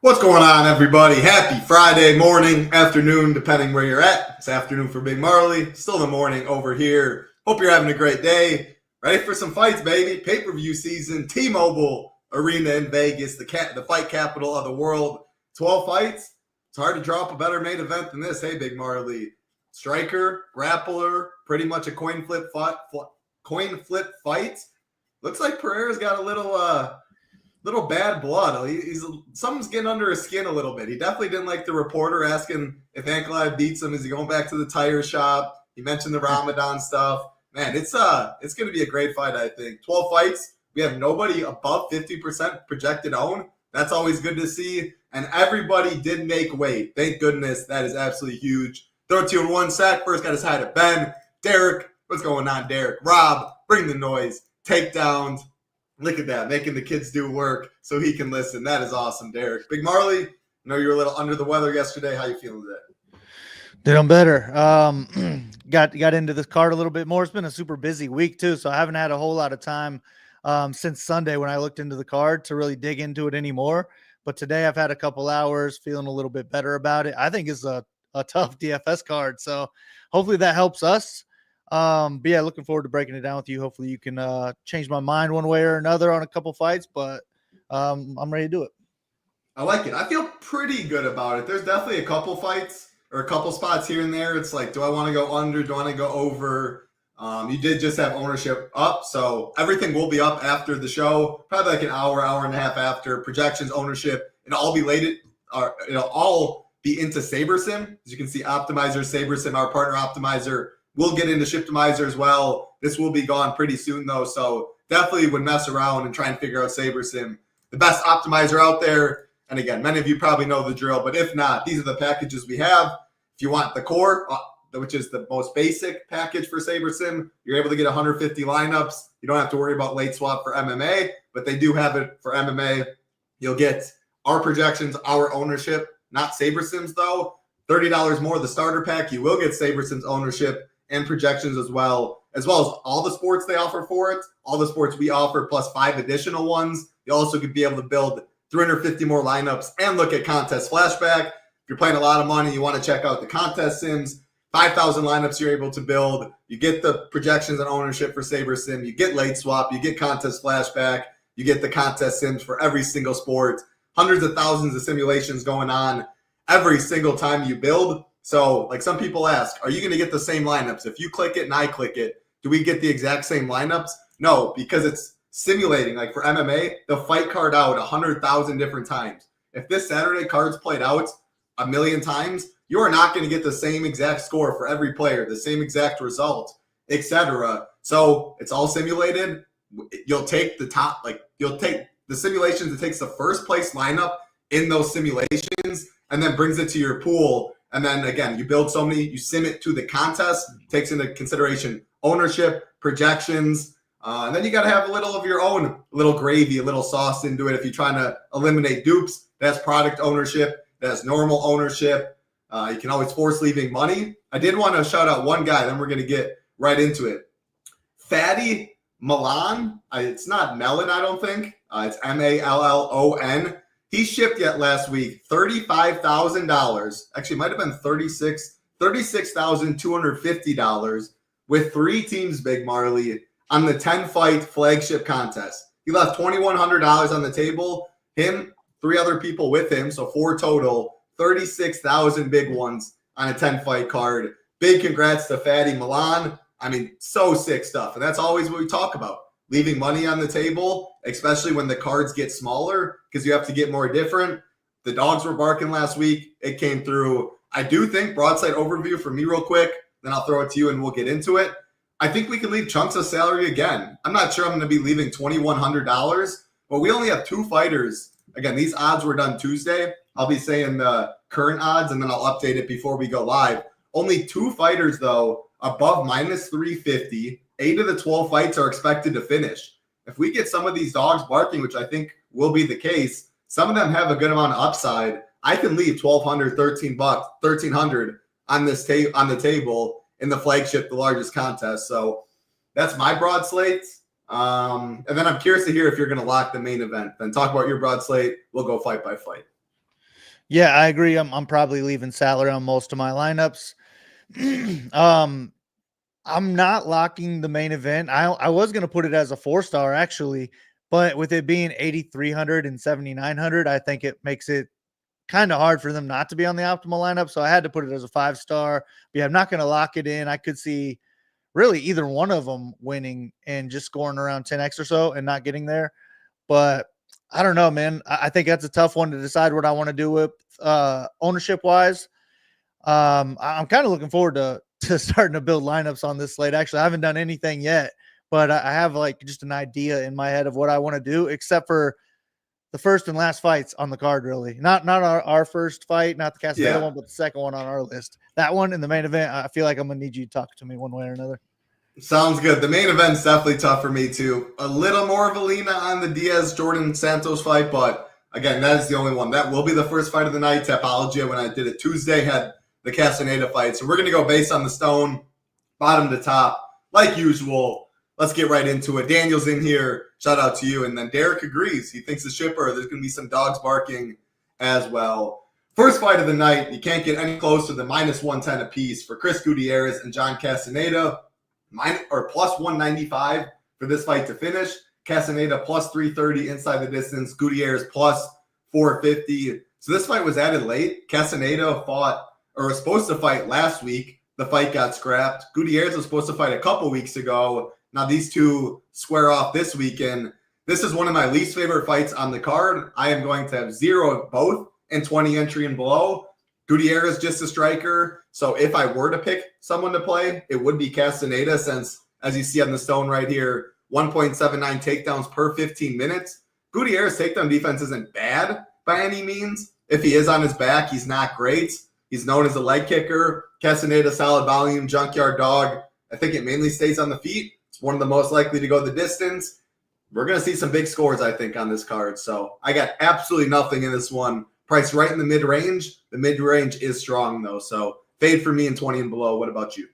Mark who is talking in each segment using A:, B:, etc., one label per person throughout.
A: What's going on, everybody? Happy Friday morning, afternoon, depending where you're at. It's afternoon for Big Marley. Still the morning over here. Hope you're having a great day. Ready for some fights, baby. Pay-per-view season. T-Mobile Arena in Vegas, the fight capital of the world. 12 fights. It's hard to draw up a better main event than this. Hey, Big Marley. Striker, grappler, pretty much a coin flip fight. Looks like Pereira's got a little bad blood. Something's getting under his skin a little bit. He definitely didn't like the reporter asking if Ankalaev beats him. Is he going back to the tire shop? He mentioned the Ramadan stuff. Man, it's going to be a great fight, I think. 12 fights. We have nobody above 50% projected own. That's always good to see. And everybody did make weight. Thank goodness. That is absolutely huge. Throw it to you in 1 sec. First got his hi to Ben. Derek. What's going on, Derek? Rob. Bring the noise. Takedowns. Look at that, making the kids do work so he can listen. That is awesome, Derek. Big Marley, I know you were a little under the weather yesterday. How you feeling today?
B: Dude, I'm better. Got into this card a little bit more. It's been a super busy week too, so I haven't had a whole lot of time since Sunday when I looked into the card to really dig into it anymore. But today I've had a couple hours, feeling a little bit better about it. I think it's a tough DFS card, so hopefully that helps us. But yeah, looking forward to breaking it down with you. Hopefully you can change my mind one way or another on a couple fights, but I'm ready to do it.
A: I like it. I feel pretty good about it. There's definitely a couple fights or a couple spots here and there. It's like, do I want to go under? Do I want to go over? You did just have ownership up, so everything will be up after the show, probably like an hour and a half after. Projections, ownership, it'll all be it'll all be into Sabersim. As you can see, Optimizer, Sabersim, our partner Optimizer. We'll get into Shiptimizer as well. This will be gone pretty soon, though, so definitely would mess around and try and figure out Sabersim. The best optimizer out there, and again, many of you probably know the drill, but if not, these are the packages we have. If you want the core, which is the most basic package for Sabersim, you're able to get 150 lineups. You don't have to worry about late swap for MMA, but they do have it for MMA. You'll get our projections, our ownership, not Sabersim's, though. $30 more the starter pack. You will get Sabersim's ownership and projections as well as all the sports they offer for it, all the sports we offer, plus 5 additional ones. You also could be able to build 350 more lineups and look at contest flashback. If you're playing a lot of money, you want to check out the contest sims. 5,000 lineups you're able to build. You get the projections and ownership for Sabersim. You get late swap. You get contest flashback. You get the contest sims for every single sport. Hundreds of thousands of simulations going on every single time you build. So, like some people ask, are you going to get the same lineups? If you click it and I click it, do we get the exact same lineups? No, because it's simulating. Like for MMA, the fight card out 100,000 different times. If this Saturday card's played out 1 million times, you are not going to get the same exact score for every player, the same exact result, etc. So it's all simulated. You'll take the simulations. It takes the first place lineup in those simulations and then brings it to your pool. And then again, you build so many, you sim it to the contest, takes into consideration ownership, projections, and then you got to have a little of your own, a little gravy, a little sauce into it. If you're trying to eliminate dupes, that's product ownership, that's normal ownership. You can always force leaving money. I did want to shout out one guy, then we're going to get right into it. Fatty Milan. It's not Melon, I don't think. It's Mallon. He shipped yet last week $35,000. Actually, it might have been $36,250 with 3 teams, Big Marley, on the 10-fight flagship contest. He left $2,100 on the table. Him, 3 other people with him, so 4 total. 36,000 big ones on a 10-fight card. Big congrats to Fatty Milan. I mean, so sick stuff. And that's always what we talk about. Leaving money on the table, especially when the cards get smaller, because you have to get more different. The dogs were barking last week. It came through. I do think broadside overview for me real quick, then I'll throw it to you and we'll get into it. I think we can leave chunks of salary again. I'm not sure I'm going to be leaving $2,100, but we only have 2 fighters. Again, these odds were done Tuesday. I'll be saying the current odds, and then I'll update it before we go live. Only 2 fighters, though, above -350. 8 of the 12 fights are expected to finish. If we get some of these dogs barking, which I think will be the case, some of them have a good amount of upside. I can leave $1,200, $1,300 on the table in the flagship, the largest contest. So that's my broad slate. And then I'm curious to hear if you're going to lock the main event. Then talk about your broad slate. We'll go fight by fight.
B: Yeah, I agree. I'm probably leaving salary on most of my lineups. I'm not locking the main event. I was going to put it as a 4-star actually, but with it being 8,300 and 7,900, I think it makes it kind of hard for them not to be on the optimal lineup. So I had to put it as a 5-star. But yeah, I'm not going to lock it in. I could see really either one of them winning and just scoring around 10x or so and not getting there. But I don't know, man. I think that's a tough one to decide what I want to do with ownership wise. I'm kind of looking forward to starting to build lineups on this slate. Actually, I haven't done anything yet, but I have like just an idea in my head of what I want to do, except for the first and last fights on the card, really. Not our first fight, not the Castaneda one, but the second one on our list. That one in the main event, I feel like I'm gonna need you to talk to me one way or another.
A: Sounds good. The main event's definitely tough for me too. A little more of a lean on the Diaz Jordan Santos fight, but again, that is the only one. That will be the first fight of the night. Tapology, when I did it Tuesday, had the Castaneda fight. So we're gonna go based on the stone, bottom to top, like usual. Let's get right into it. Daniel's in here. Shout out to you. And then Derek agrees. He thinks the shipper, there's going to be some dogs barking as well. First fight of the night. You can't get any closer than minus 110 apiece for Chris Gutierrez and John Castaneda. Plus 195 for this fight to finish. Castaneda plus 330 inside the distance. Gutierrez plus 450. So this fight was added late. Castaneda was supposed to fight last week. The fight got scrapped. Gutierrez was supposed to fight a couple weeks ago. Now these two square off this weekend. This is one of my least favorite fights on the card. I am going to have 0 of both and 20 entry and below. Gutierrez just a striker. So if I were to pick someone to play, it would be Castaneda, since as you see on the stone right here, 1.79 takedowns per 15 minutes. Gutierrez takedown defense isn't bad by any means. If he is on his back, he's not great. He's known as a leg kicker. Castaneda, solid volume, junkyard dog. I think it mainly stays on the feet. It's one of the most likely to go the distance. We're going to see some big scores, I think, on this card. So I got absolutely nothing in this one. Priced right in the mid-range. The mid-range is strong, though. So fade for me in 20 and below. What about you?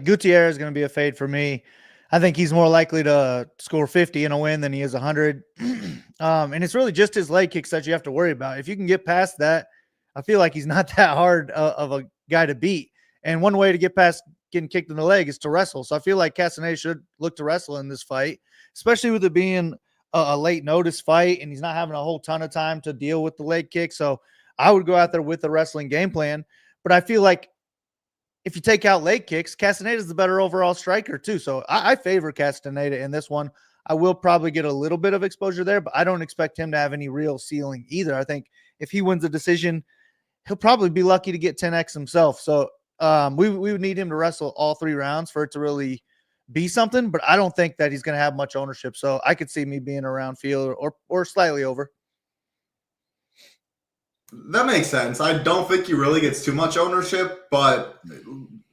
B: Gutierrez is going to be a fade for me. I think he's more likely to score 50 in a win than he is 100. And it's really just his leg kicks that you have to worry about. If you can get past that, I feel like he's not that hard of a guy to beat. And one way to get past getting kicked in the leg is to wrestle. So I feel like Castaneda should look to wrestle in this fight, especially with it being a late notice fight and he's not having a whole ton of time to deal with the leg kick. So I would go out there with a wrestling game plan. But I feel like if you take out leg kicks, Castaneda is the better overall striker too. So I favor Castaneda in this one. I will probably get a little bit of exposure there, but I don't expect him to have any real ceiling either. I think if he wins the decision, he'll probably be lucky to get 10x himself. So we would need him to wrestle all 3 rounds for it to really be something, but I don't think that he's going to have much ownership. So I could see me being around field or slightly over.
A: That makes sense. I don't think he really gets too much ownership, but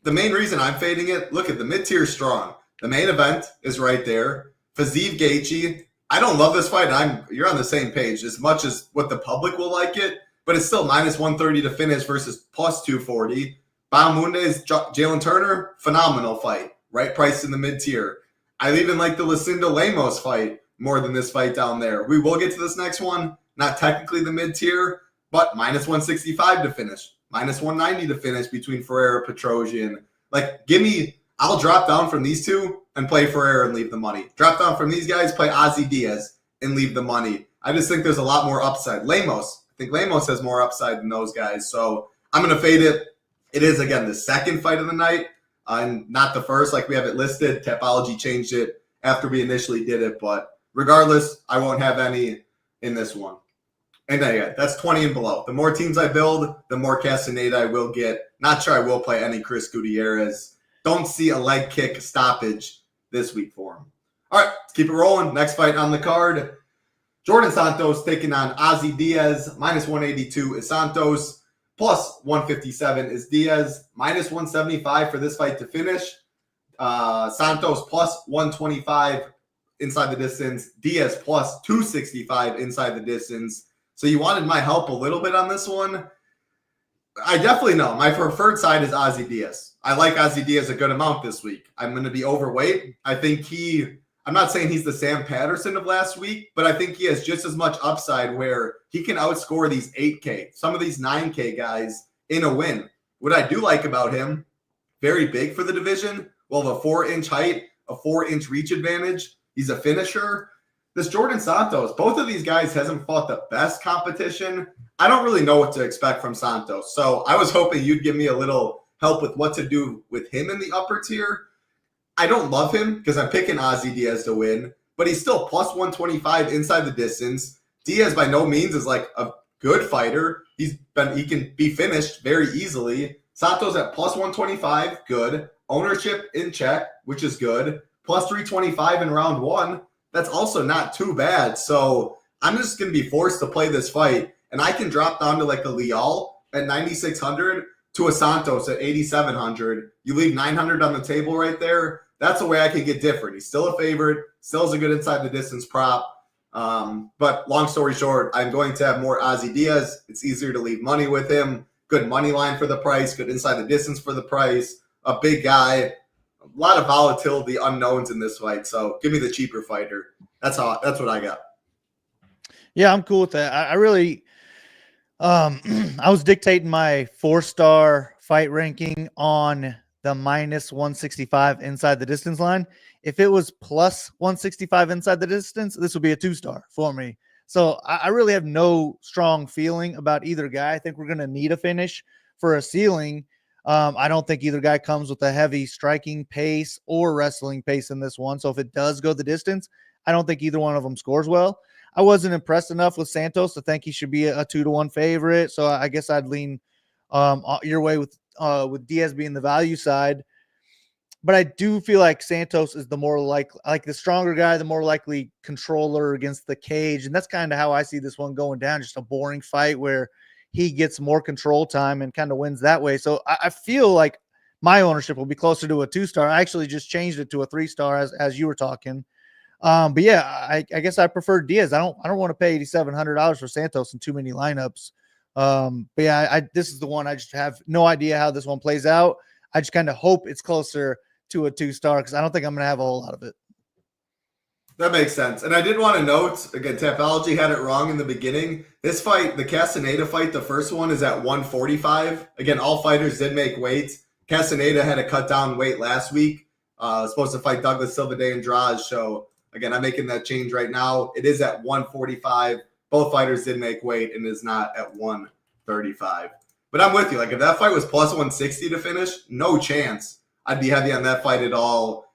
A: the main reason I'm fading it, look at the mid-tier strong. The main event is right there. Physi Gaethje. I don't love this fight. You're on the same page as much as what the public will like it, but it's still minus 130 to finish versus plus 240. Bahamondes, Jalen Turner, phenomenal fight, right? Priced in the mid-tier. I even like the Lucendo Lamos fight more than this fight down there. We will get to this next one. Not technically the mid-tier, but minus 165 to finish. Minus 190 to finish between Ferreira, Petrosian. Like, I'll drop down from these two and play Ferreira and leave the money. Drop down from these guys, play Ozzy Diaz and leave the money. I just think there's a lot more upside. I think Lamos has more upside than those guys. So I'm going to fade it. It is, again, the second fight of the night, and not the first like we have it listed. Tapology changed it after we initially did it, but regardless, I won't have any in this one. And yeah, that's 20 and below. The more teams I build, the more Castaneda I will get. Not sure I will play any Chris Gutierrez. Don't see a leg kick stoppage this week for him. All right, let's keep it rolling. Next fight on the card. Jordan Santos taking on Ozzy Diaz. Minus 182 is Santos. Plus 157 is Diaz. Minus 175 for this fight to finish. Santos plus 125 inside the distance. Diaz plus 265 inside the distance. So you wanted my help a little bit on this one. I definitely know. My preferred side is Ozzy Diaz. I like Ozzy Diaz a good amount this week. I'm going to be overweight. I think I'm not saying he's the Sam Patterson of last week, but I think he has just as much upside where he can outscore these 8K, some of these 9K guys in a win. What I do like about him, very big for the division, well, a 4-inch height, a 4-inch reach advantage. He's a finisher. This Jordan Santos, both of these guys hasn't fought the best competition. I don't really know what to expect from Santos. So I was hoping you'd give me a little help with what to do with him in the upper tier. I don't love him because I'm picking Ozzy Diaz to win, but he's still plus 125 inside the distance. Diaz by no means is like a good fighter. He can be finished very easily. Santos at plus 125, good. Ownership in check, which is good. Plus 325 in round 1. That's also not too bad. So I'm just going to be forced to play this fight, and I can drop down to like a Leal at 9,600 to a Santos at 8,700. You leave 900 on the table right there. That's the way I can get different. He's still a favorite, still is a good inside the distance prop. But long story short, I'm going to have more Ozzy Diaz. It's easier to leave money with him. Good money line for the price, good inside the distance for the price. A big guy, a lot of volatility, unknowns in this fight. So give me the cheaper fighter. That's what I got.
B: Yeah, I'm cool with that. I really, I was dictating my 4-star fight ranking on the minus 165 inside the distance line. If it was plus 165 inside the distance, this would be a 2-star for me. So I really have no strong feeling about either guy. I think we're going to need a finish for a ceiling. I don't think either guy comes with a heavy striking pace or wrestling pace in this one. So if it does go the distance, I don't think either one of them scores well. I wasn't impressed enough with Santos to think he should be a 2-1 favorite. So I guess I'd lean your way with Diaz being the value side. But I do feel like Santos is the more like the stronger guy, the more likely controller against the cage. And that's kind of how I see this one going down. Just a boring fight where he gets more control time and kind of wins that way. So I feel like my ownership will be closer to a 2-star. I actually just changed it to a 3-star as you were talking. But yeah, I guess I prefer Diaz. I don't want to pay $8,700 for Santos in too many lineups. But yeah, this is the one I just have no idea how this one plays out. I just kind of hope it's closer to a 2-star because I don't think I'm going to have a whole lot of it.
A: That makes sense. And I did want to note, again, Tapology had it wrong in the beginning. This fight, the Castaneda fight, the first one is at 145. Again, all fighters did make weight. Castaneda had to cut down weight last week. Was supposed to fight Douglas Silva de Andrade. So, again, I'm making that change right now. It is at 145. Both fighters did make weight and is not at 135. But I'm with you. Like, if that fight was plus 160 to finish, no chance I'd be heavy on that fight at all.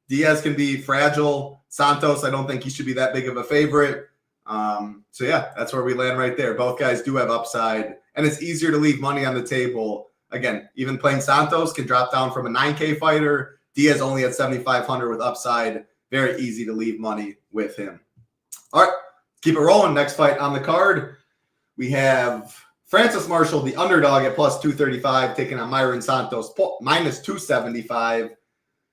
A: Diaz can be fragile. Santos, I don't think he should be that big of a favorite. So, yeah, that's where we land right there. Both guys do have upside, and it's easier to leave money on the table. Again, even playing Santos can drop down from a 9K fighter. Diaz only at 7,500 with upside. Very easy to leave money with him. All right, keep it rolling. Next fight on the card, we have Francis Marshall, the underdog at plus 235, taking on Myron Santos, minus 275.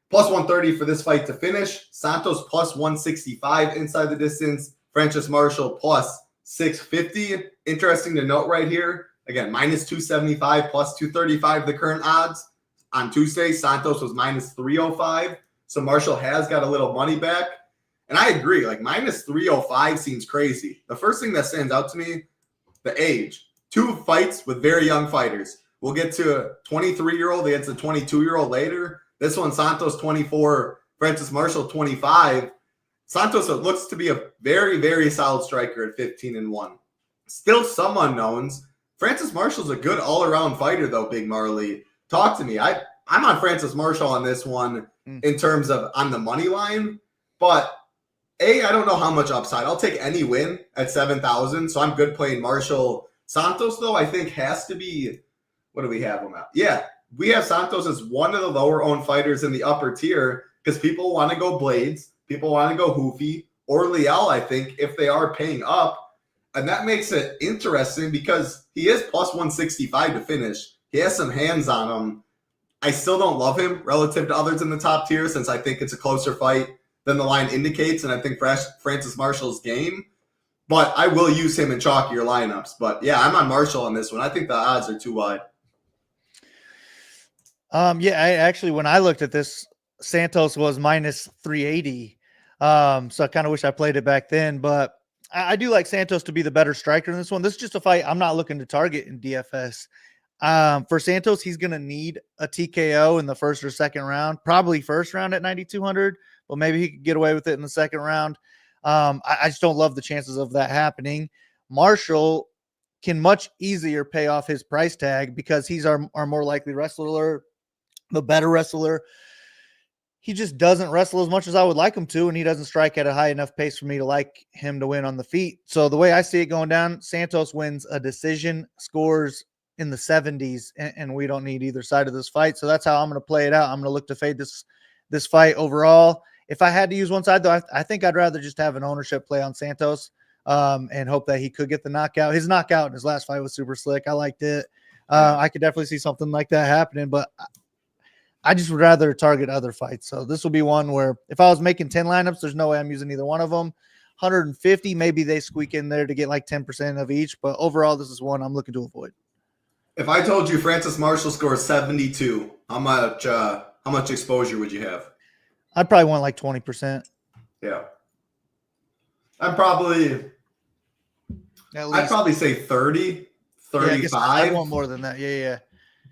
A: Plus 130 for this fight to finish. Santos plus 165 inside the distance. Francis Marshall plus 650. Interesting to note right here. Again, minus 275, plus 235, the current odds. On Tuesday, Santos was minus 305. So Marshall has got a little money back. And I agree, like minus 305 seems crazy. The first thing that stands out to me, the age. 2 fights with very young fighters. We'll get to a 23-year-old against a 22-year-old later. This one, Santos 24, Francis Marshall 25. Santos looks to be a very, very solid striker at 15-1. Still some unknowns. Francis Marshall's a good all-around fighter, though, Big Marley. Talk to me. I'm on Francis Marshall on this one in terms of on the money line. But, I don't know how much upside. I'll take any win at 7,000, so I'm good playing Marshall. Santos, though, I think has to be – what do we have him at? Yeah. We have Santos as one of the lower-owned fighters in the upper tier because people want to go Blades, people want to go Hoofy, or Leal, I think, if they are paying up. And that makes it interesting because he is plus 165 to finish. He has some hands on him. I still don't love him relative to others in the top tier since I think it's a closer fight than the line indicates, and I think Francis Marshall's game. But I will use him in chalkier lineups. But, yeah, I'm on Marshall on this one. I think the odds are too wide.
B: Yeah, when I looked at this, Santos was minus 380. So I kind of wish I played it back then, but I do like Santos to be the better striker in this one. This is just a fight I'm not looking to target in DFS. For Santos, he's going to need a TKO in the first or second round, probably first round at 9,200, but maybe he could get away with it in the second round. I just don't love the chances of that happening. Marshall can much easier pay off his price tag because he's our more likely wrestler, the better wrestler. He just doesn't wrestle as much as I would like him to, and he doesn't strike at a high enough pace for me to like him to win on the feet. So the way I see it going down, Santos wins a decision, scores in the 70s, and we don't need either side of this fight. So that's how I'm going to play it out. I'm going to look to fade this fight overall. If I had to use one side, though, I think I'd rather just have an ownership play on Santos and hope that he could get the knockout. His knockout in his last fight was super slick. I liked it. I could definitely see something like that happening, but I just would rather target other fights. So this will be one where if I was making 10 lineups, there's no way I'm using either one of them. 150, maybe they squeak in there to get like 10% of each, but overall, this is one I'm looking to avoid.
A: If I told you Francis Marshall scores 72, how much exposure would you have?
B: I'd probably want like 20%.
A: Yeah. I'd probably say 30, 35.
B: I want more than that. Yeah.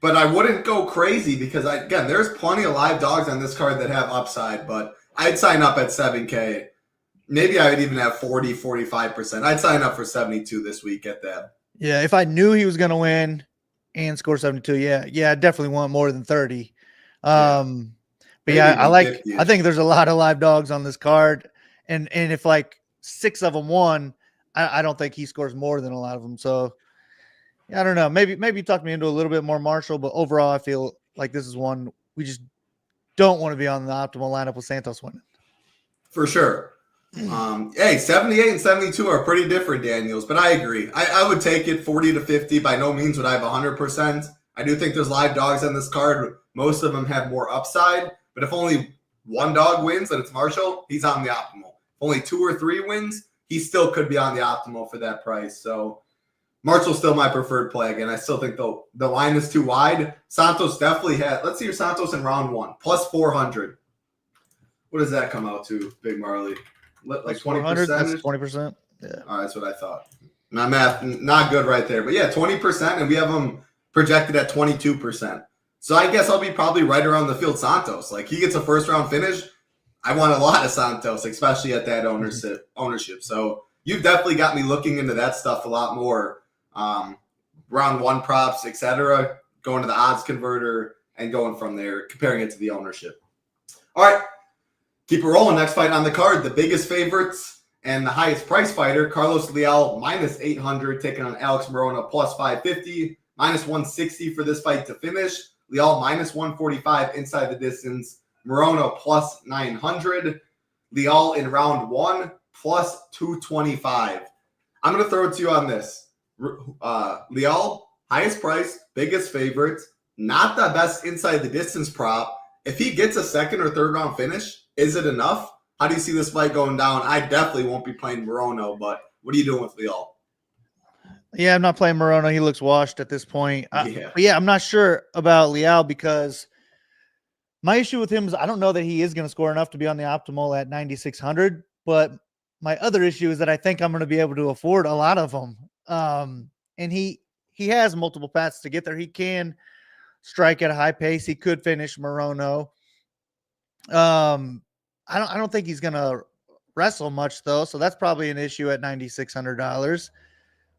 A: But I wouldn't go crazy because, there's plenty of live dogs on this card that have upside, but I'd sign up at 7K. Maybe I would even have 40, 45%. I'd sign up for 72 this week at that.
B: Yeah, if I knew he was going to win and score 72, I definitely want more than 30. But yeah, I think there's a lot of live dogs on this card. And if like 6 of them won, I don't think he scores more than a lot of them. So I don't know. Maybe talk me into a little bit more Marshall, but overall, I feel like this is one we just don't want to be on the optimal lineup with Santos winning.
A: For sure. 78 and 72 are pretty different, Daniels, but I agree. I would take it 40 to 50. By no means would I have 100%. I do think there's live dogs on this card. Most of them have more upside, but if only one dog wins and it's Marshall, he's on the optimal. If only 2 or 3 wins, he still could be on the optimal for that price. So Marshall's still my preferred play. Again, I still think the line is too wide. Santos definitely had, let's see your Santos in round 1, plus 400. What does that come out to, Big Marley? Like 20%?
B: That's 20%. Yeah.
A: All right, that's what I thought. My math, not good right there. But yeah, 20%, and we have them projected at 22%. So I guess I'll be probably right around the field Santos. Like, he gets a first-round finish. I want a lot of Santos, especially at that ownership. So you've definitely got me looking into that stuff a lot more. Round 1 props, etc., going to the odds converter and going from there, comparing it to the ownership. All right. Keep it rolling. Next fight on the card, the biggest favorites and the highest price fighter, Carlos Leal, minus 800, taking on Alex Morono, plus 550, minus 160 for this fight to finish. Leal, minus 145 inside the distance. Morono, plus 900. Leal in round 1, plus 225. I'm going to throw it to you on this. Leal, highest price, biggest favorite, not the best inside the distance prop. If he gets a second or third round finish, is it enough? How do you see this fight going down? I definitely won't be playing Morono, but what are you doing with Leal?
B: Yeah, I'm not playing Morono. He looks washed at this point. I'm not sure about Leal because my issue with him is I don't know that he is going to score enough to be on the optimal at 9,600. But my other issue is that I think I'm going to be able to afford a lot of them. And he has multiple paths to get there. He can strike at a high pace. He could finish Morono. I don't think he's gonna wrestle much though, so that's probably an issue at $9,600.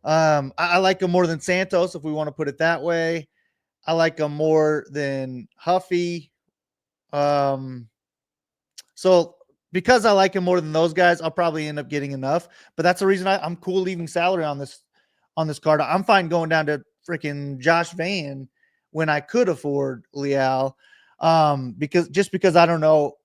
B: I like him more than Santos if we want to put it that way. I like him more than Hoofy. So because I like him more than those guys, I'll probably end up getting enough. But that's the reason I'm cool leaving salary on this card. I'm fine going down to freaking Josh Van when I could afford Leal. Because I don't know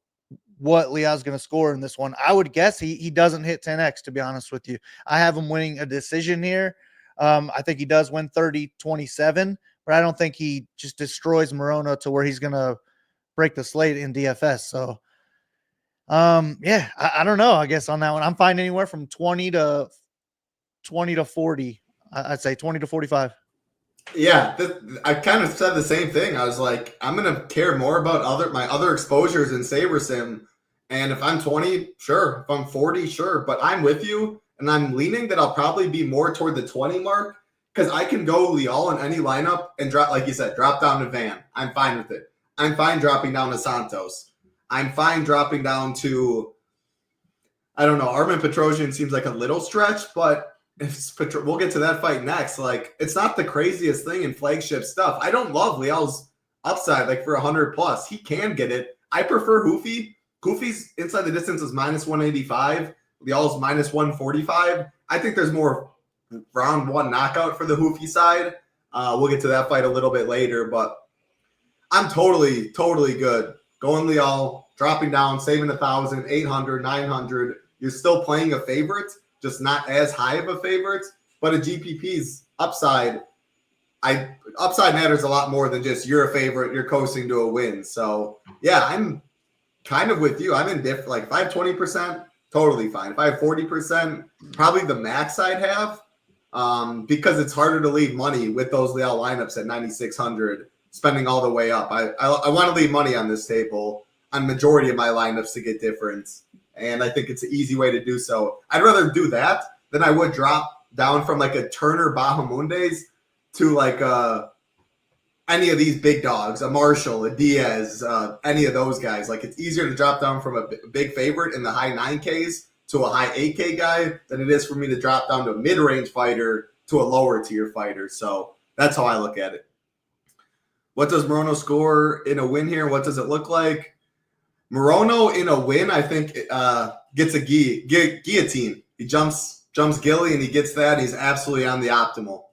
B: what Leal's going to score in this one. I would guess he doesn't hit 10x, to be honest with you. I have him winning a decision here. I think he does win 30-27, but I don't think he just destroys Morono to where he's going to break the slate in DFS. So, I don't know, I guess on that one. I'm fine anywhere from 20 to 40. I'd say 20 to 45.
A: Yeah, I kind of said the same thing. I was like, I'm going to care more about my other exposures in Sabersim And if I'm 20, sure. If I'm 40, sure. But I'm with you, and I'm leaning that I'll probably be more toward the 20 mark because I can go Leal in any lineup and drop, like you said, drop down to Van. I'm fine with it. I'm fine dropping down to Santos. I'm fine dropping down to, I don't know, Armen Petrosian seems like a little stretch, but we'll get to that fight next. Like, it's not the craziest thing in flagship stuff. I don't love Leal's upside, like for 100 plus. He can get it. I prefer Hoofy. Hoofy's inside the distance is minus 185. Leal's minus 145. I think there's more round one knockout for the Hoofy side. We'll get to that fight a little bit later, but I'm totally good. Going Leal, dropping down, saving 1,000, 800, 900. You're still playing a favorite, just not as high of a favorite. But a GPP's upside matters a lot more than just you're a favorite, you're coasting to a win. So yeah, I'm kind of with you. I'm indifferent. Like if I have 20%, totally fine. If I have 40%, probably the max I'd have, because it's harder to leave money with those Leal lineups at 9,600, spending all the way up. I want to leave money on this table on majority of my lineups to get difference, and I think it's an easy way to do so. I'd rather do that than I would drop down from like a Turner Bahamondes to like any of these big dogs, a Marshall, a Diaz, any of those guys. Like, it's easier to drop down from a big favorite in the high 9Ks to a high 8K guy than it is for me to drop down to a mid-range fighter to a lower tier fighter. So that's how I look at it. What does Morono score in a win here? What does it look like? Morono in a win, I think, gets a guillotine. He jumps Gilly, and he gets that. He's absolutely on the optimal.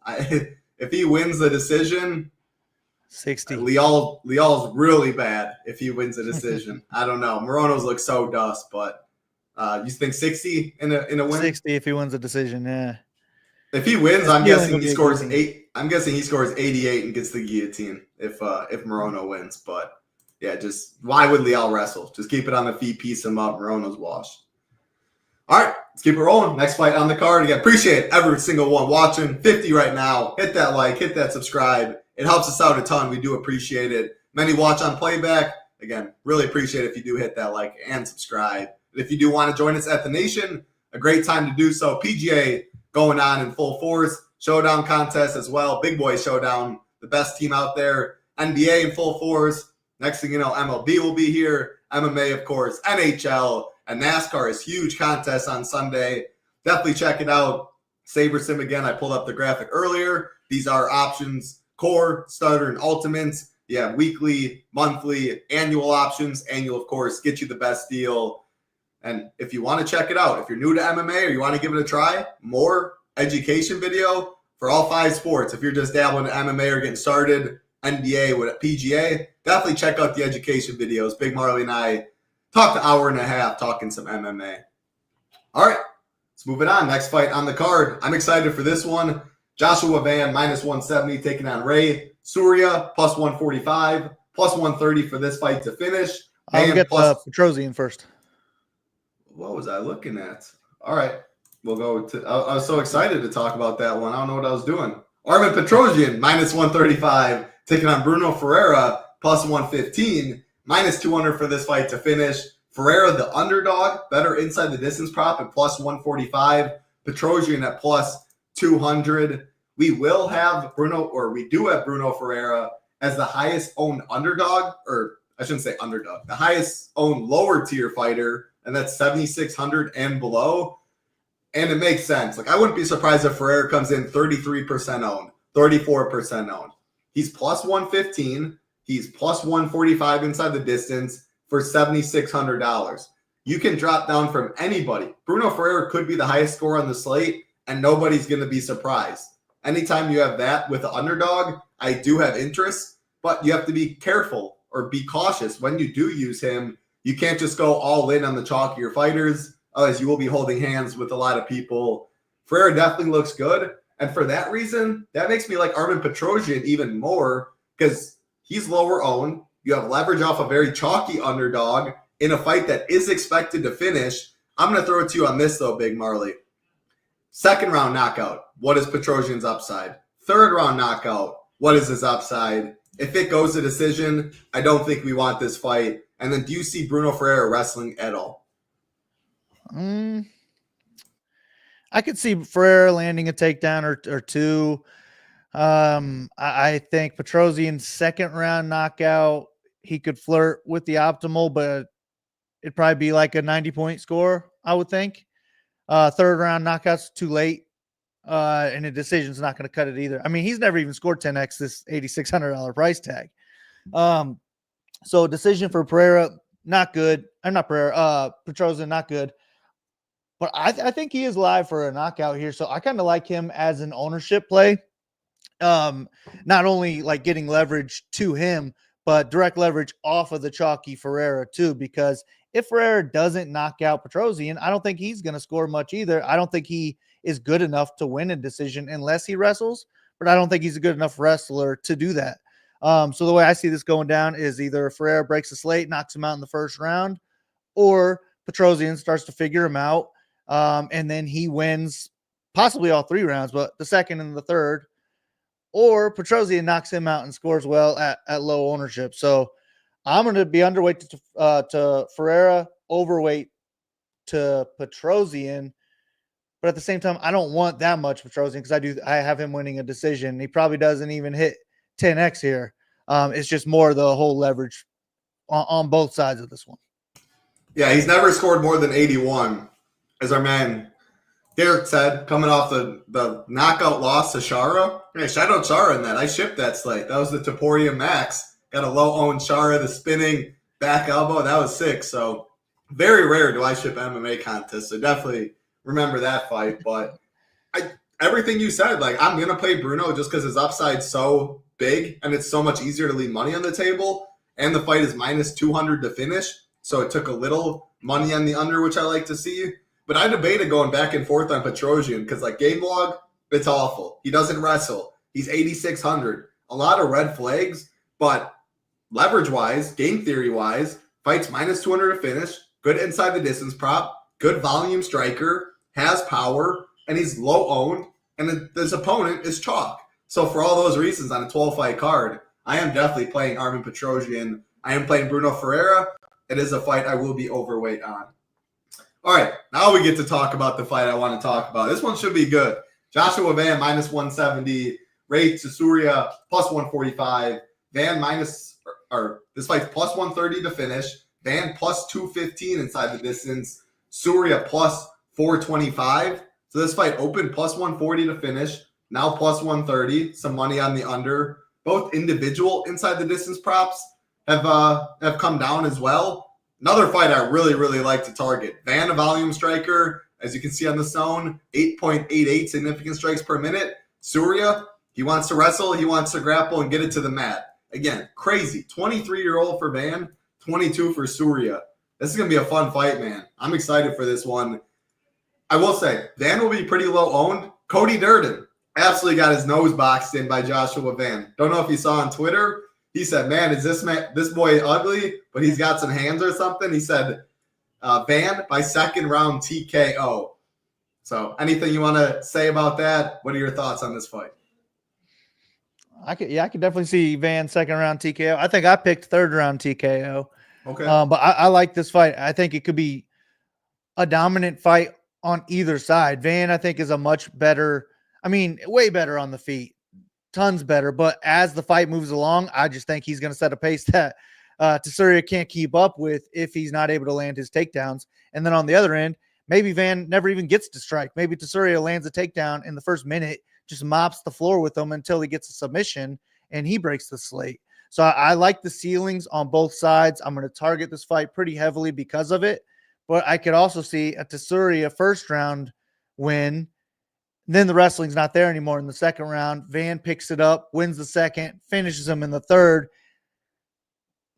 A: If he wins the decision,
B: 60.
A: Leal's really bad if he wins a decision. I don't know. Morono's look so dust, but you think 60 in a win?
B: 60 if he wins a decision, yeah.
A: If he wins, I'm guessing he scores 8. I'm guessing he scores 88 and gets the guillotine if Morono wins. But yeah, just why would Leal wrestle? Just keep it on the feet, piece him up. Morono's washed. All right, let's keep it rolling. Next fight on the card. Again, appreciate every single one watching. 50 right now. Hit that like, hit that subscribe. It helps us out a ton. We do appreciate it. Many watch on playback. Again, really appreciate it if you do hit that like and subscribe. And if you do want to join us at the Nation, a great time to do so. PGA going on in full force. Showdown contest as well. Big Boy Showdown, the best team out there. NBA in full force. Next thing you know, MLB will be here. MMA, of course. NHL. And NASCAR is huge contest on Sunday. Definitely check it out. Sabersim again. I pulled up the graphic earlier. These are options. Core, starter, and ultimates. Yeah, weekly, monthly, annual options. Annual, of course, get you the best deal. And if you want to check it out, if you're new to MMA or you want to give it a try, more education video for all 5 sports. If you're just dabbling in MMA or getting started, NBA with PGA, definitely check out the education videos. Big Marley and I talked an hour and a half talking some MMA. All right, let's move it on. Next fight on the card. I'm excited for this one. Joshua Van, minus 170, taking on Ray. Suria, plus 145, plus 130 for this fight to finish.
B: I'll get Petrosian first.
A: What was I looking at? All right. We'll go to – I was so excited to talk about that one. I don't know what I was doing. Armen Petrosian, minus 135, taking on Bruno Ferreira, plus 115, minus 200 for this fight to finish. Ferreira, the underdog, better inside the distance prop at plus 145. Petrosian at plus 200. We do have Bruno Ferreira as the highest owned underdog, or I shouldn't say underdog, the highest owned lower tier fighter, and that's 7,600 and below. And it makes sense. Like, I wouldn't be surprised if Ferreira comes in 33% owned, 34% owned. He's plus 115. He's plus 145 inside the distance for $7,600. You can drop down from anybody. Bruno Ferreira could be the highest score on the slate, and nobody's going to be surprised. Anytime you have that with the underdog, I do have interest, but you have to be careful or be cautious when you do use him. You can't just go all in on the chalkier fighters, as you will be holding hands with a lot of people. Ferreira definitely looks good, and for that reason, that makes me like Armen Petrosian even more because he's lower owned. You have leverage off a very chalky underdog in a fight that is expected to finish. I'm going to throw it to you on this, though, Big Marley. Second round knockout, what is Petrosian's upside? Third round knockout, what is his upside? If it goes to decision, I don't think we want this fight. And then do you see Bruno Ferreira wrestling at all?
B: I could see Ferreira landing a takedown or two. I think Petrosian's second round knockout, he could flirt with the optimal, but it'd probably be like a 90-point score, I would think. Third round knockouts too late. And a decision's not going to cut it either. I mean, he's never even scored 10x this $8,600 price tag. So decision for Pereira, not good. I'm not Pereira. Petrosian, not good. But I think he is live for a knockout here. So I kind of like him as an ownership play. Not only like getting leverage to him, but direct leverage off of the chalky Ferreira too, because if Ferreira doesn't knock out Petrosian, I don't think he's going to score much either. I don't think he is good enough to win a decision unless he wrestles, but I don't think he's a good enough wrestler to do that. So the way I see this going down is either Ferreira breaks the slate, knocks him out in the first round, or Petrosian starts to figure him out. And then he wins possibly all 3 rounds, but the second and the third, or Petrosian knocks him out and scores well at low ownership. So I'm going to be underweight to Ferreira, overweight to Petrosian. But at the same time, I don't want that much Petrosian because I have him winning a decision. He probably doesn't even hit 10x here. It's just more the whole leverage on both sides of this one.
A: Yeah, he's never scored more than 81, as our man Derek said, coming off the knockout loss to Shara. Hey, shout out Shara in that. I shipped that slate. That was the Taporia Max. Got a low-owned Shara, the spinning back elbow. That was sick. So very rare do I ship MMA contests. So definitely remember that fight. But everything you said, like, I'm going to play Bruno just because his upside's so big and it's so much easier to leave money on the table. And the fight is minus 200 to finish. So it took a little money on the under, which I like to see. But I debated going back and forth on Petrosian because, like, game log, it's awful. He doesn't wrestle. He's 8,600. A lot of red flags, but leverage-wise, game theory-wise, fights minus 200 to finish, good inside the distance prop, good volume striker, has power, and he's low-owned, and his opponent is chalk. So for all those reasons on a 12-fight card, I am definitely playing Armin Petrosian. I am playing Bruno Ferreira. It is a fight I will be overweight on. All right, now we get to talk about the fight I want to talk about. This one should be good. Joshua Van minus 170, Ray to Suria plus 145, Van this fight's plus 130 to finish, Van plus 215 inside the distance, Suria plus 425. So this fight opened plus 140 to finish, now plus 130, some money on the under. Both individual inside the distance props have come down as well. Another fight I really, really like to target. Van, a volume striker, as you can see on the zone, 8.88 significant strikes per minute. Suria, he wants to wrestle, he wants to grapple and get it to the mat. Again, crazy. 23-year-old for Van, 22 for Suria. This is going to be a fun fight, man. I'm excited for this one. I will say, Van will be pretty low owned. Cody Durden absolutely got his nose boxed in by Joshua Van. Don't know if you saw on Twitter. He said, man, is this boy ugly, but he's got some hands or something? He said, Van by second round TKO. So anything you want to say about that? What are your thoughts on this fight?
B: I could definitely see Van second round TKO. I think I picked third round TKO.
A: Okay.
B: But I like this fight. I think it could be a dominant fight on either side. Van, I think, is a much better, way better on the feet. Tons better, but as the fight moves along, I just think he's going to set a pace that Suria can't keep up with if he's not able to land his takedowns. And then on the other end, maybe Van never even gets to strike. Maybe Suria lands a takedown in the first minute, just mops the floor with him until he gets a submission and he breaks the slate. So I like the ceilings on both sides. I'm going to target this fight pretty heavily because of it, but I could also see a Suria first round win. Then the wrestling's not there anymore in the second round. Van picks it up, wins the second, finishes him in the third.